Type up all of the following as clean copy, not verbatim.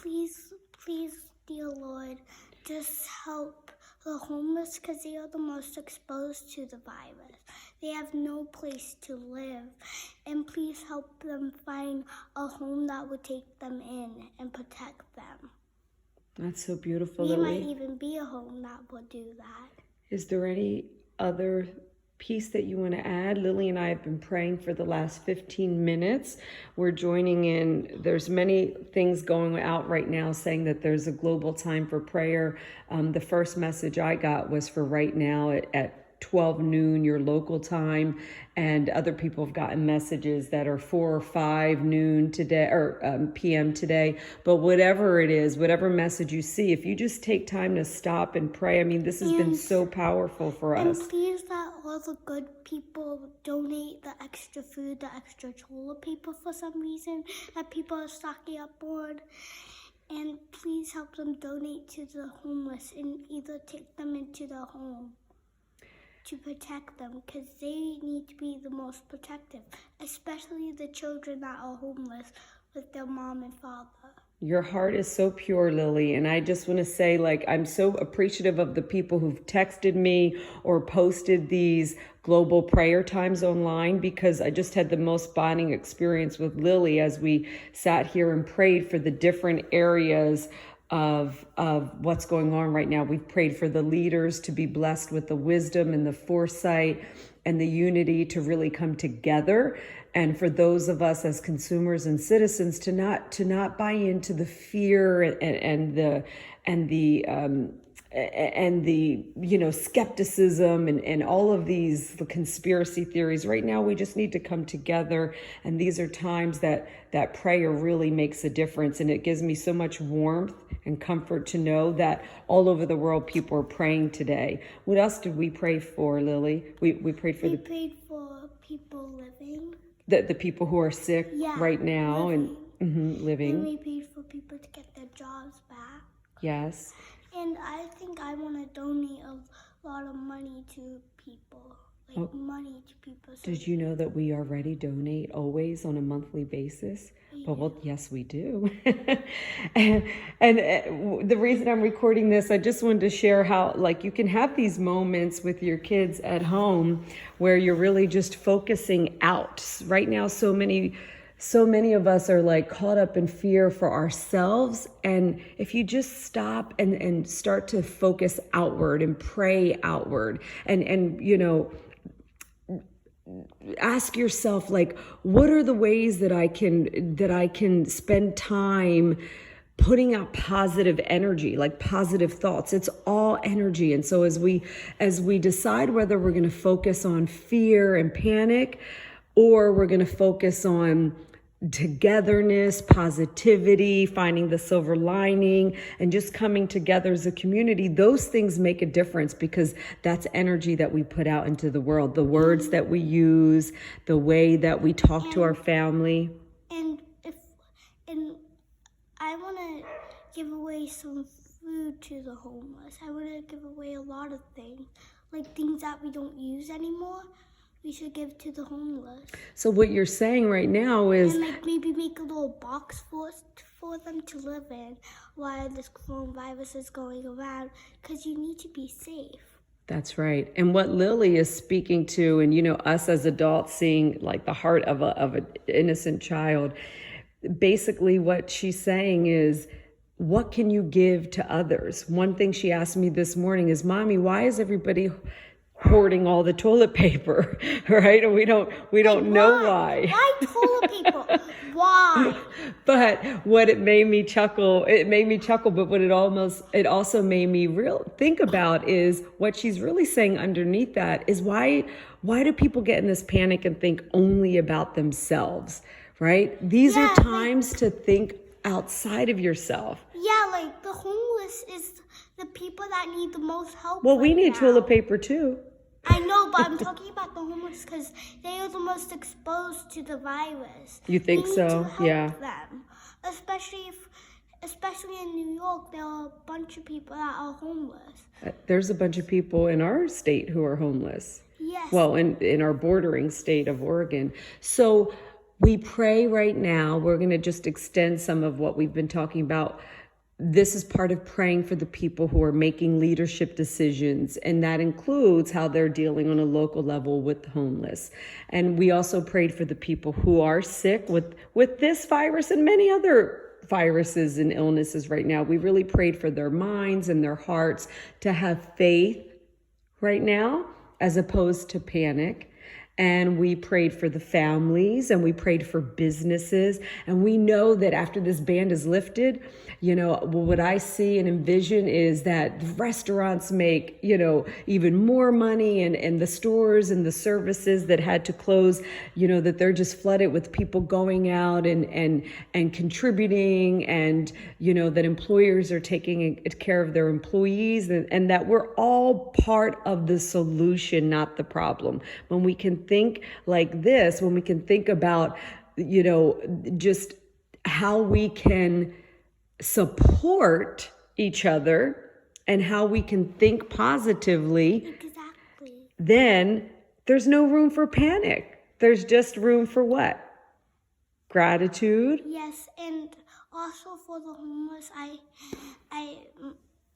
please, dear Lord, just help the homeless because they are the most exposed to the virus. They have no place to live. And please help them find a home that will take them in and protect them. That's so beautiful, There Lily. might even be a home that will do that. Is there any other piece that you want to add? Lily and I have been praying for the last 15 minutes. We're joining in. There's many things going out right now saying that there's a global time for prayer. The first message I got was for right now at 12 noon, your local time, and other people have gotten messages that are 4 or 5 noon today or p.m. today. But whatever it is, whatever message you see, if you just take time to stop and pray, I mean, this has been so powerful for us. And please let all the good people donate the extra food, the extra toilet paper for some reason that people are stocking up on. And please help them donate to the homeless and either take them into their home to protect them because they need to be the most protective, especially the children that are homeless with their mom and father. Your heart is so pure, Lily. And I just want to say, I'm so appreciative of the people who've texted me or posted these global prayer times online, because I just had the most bonding experience with Lily as we sat here and prayed for the different areas of what's going on right now. We've prayed for the leaders to be blessed with the wisdom and the foresight and the unity to really come together. And for those of us as consumers and citizens to not buy into the fear and the skepticism and all of these conspiracy theories. Right now, we just need to come together. And these are times that prayer really makes a difference. And it gives me so much warmth and comfort to know that all over the world, people are praying today. What else did we pray for, Lily? We prayed for prayed for people living. The people who are sick right now living. and living. And we prayed for people to get their jobs back. Yes. And I think I want to donate a lot of money to people. Money to people. So did you know that we already donate always on a monthly basis? Well, yes, we do. and the reason I'm recording this, I just wanted to share how, you can have these moments with your kids at home where you're really just focusing out. Right now, so many of us are caught up in fear for ourselves. And if you just stop and start to focus outward and pray outward and ask yourself, what are the ways that I can spend time putting out positive energy, positive thoughts. It's all energy. And so as we decide whether we're going to focus on fear and panic, or we're going to focus on togetherness, positivity, finding the silver lining, and just coming together as a community, those things make a difference because that's energy that we put out into the world. The words that we use, the way that we talk to our family. And I want to give away some food to the homeless. I want to give away a lot of things, things that we don't use anymore. We should give to the homeless. So what you're saying right now is... And maybe make a little box for them to live in while this coronavirus is going around, because you need to be safe. That's right. And what Lily is speaking to, and us as adults seeing the heart of an innocent child, basically what she's saying is, what can you give to others? One thing she asked me this morning is, Mommy, why is everybody hoarding all the toilet paper, right? And we don't know why. Why toilet paper? Why? But what it made me chuckle, but what it also made me think about is what she's really saying underneath that is why do people get in this panic and think only about themselves, right? These are times to think outside of yourself. Yeah, the homeless is the people that need the most help. Well, we need toilet paper too. I know, but I'm talking about the homeless because they are the most exposed to the virus. You think so? Yeah. Them. Especially in New York, there are a bunch of people that are homeless. There's a bunch of people in our state who are homeless. Yes. Well, in our bordering state of Oregon. So We pray right now. We're going to just extend some of what we've been talking about. This is part of praying for the people who are making leadership decisions, and that includes how they're dealing on a local level with the homeless. And we also prayed for the people who are sick with this virus and many other viruses and illnesses right now. We really prayed for their minds and their hearts to have faith right now as opposed to panic. And we prayed for the families, and we prayed for businesses. And we know that after this ban is lifted, what I see and envision is that restaurants make, even more money, and the stores and the services that had to close, that they're just flooded with people going out and contributing, and, that employers are taking care of their employees, and that we're all part of the solution, not the problem. When we can think like this, when we can think about, just how we can support each other and how we can think positively, Exactly. then there's no room for panic. There's just room for what? Gratitude. Yes, and also for the homeless,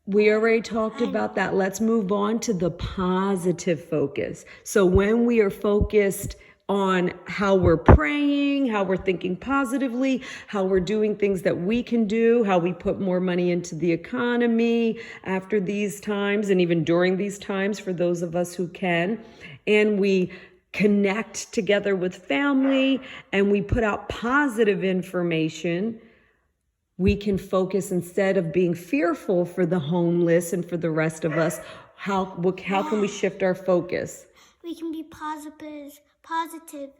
We already talked about that. Let's move on to the positive focus. So when we are focused on how we're praying, how we're thinking positively, how we're doing things that we can do, how we put more money into the economy after these times and even during these times for those of us who can, and we connect together with family and we put out positive information, we can focus, instead of being fearful for the homeless and for the rest of us. How can we shift our focus? we can be positive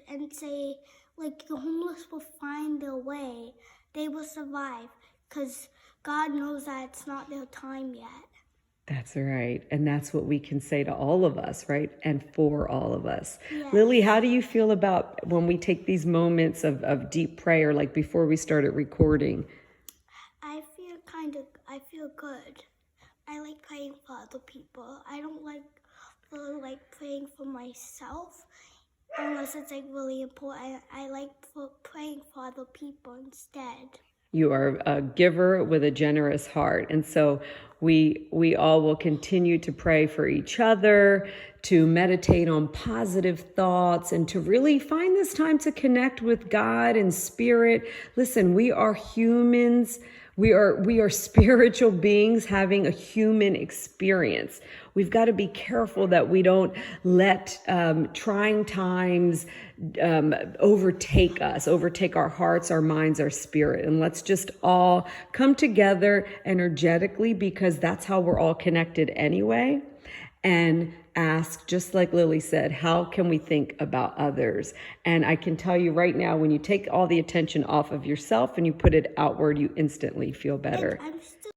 and say, like, the homeless will find their way. They will survive, because God knows that it's not their time yet. That's right. And that's what we can say to all of us, right? And for all of us. Yes. Lily, how do you feel about when we take these moments of deep prayer, like before we started recording? I feel good. I like praying for other people. I don't really like praying for myself unless it's like really important. I like praying for other people instead. You are a giver with a generous heart. And so we all will continue to pray for each other, to meditate on positive thoughts, and to really find this time to connect with God and spirit. Listen, we are humans. We are spiritual beings having a human experience. We've got to be careful that we don't let trying times overtake us, overtake our hearts, our minds, our spirit. And let's just all come together energetically, because that's how we're all connected anyway. And ask, just like Lily said, how can we think about others? And I can tell you right now, when you take all the attention off of yourself and you put it outward, you instantly feel better. And I'm still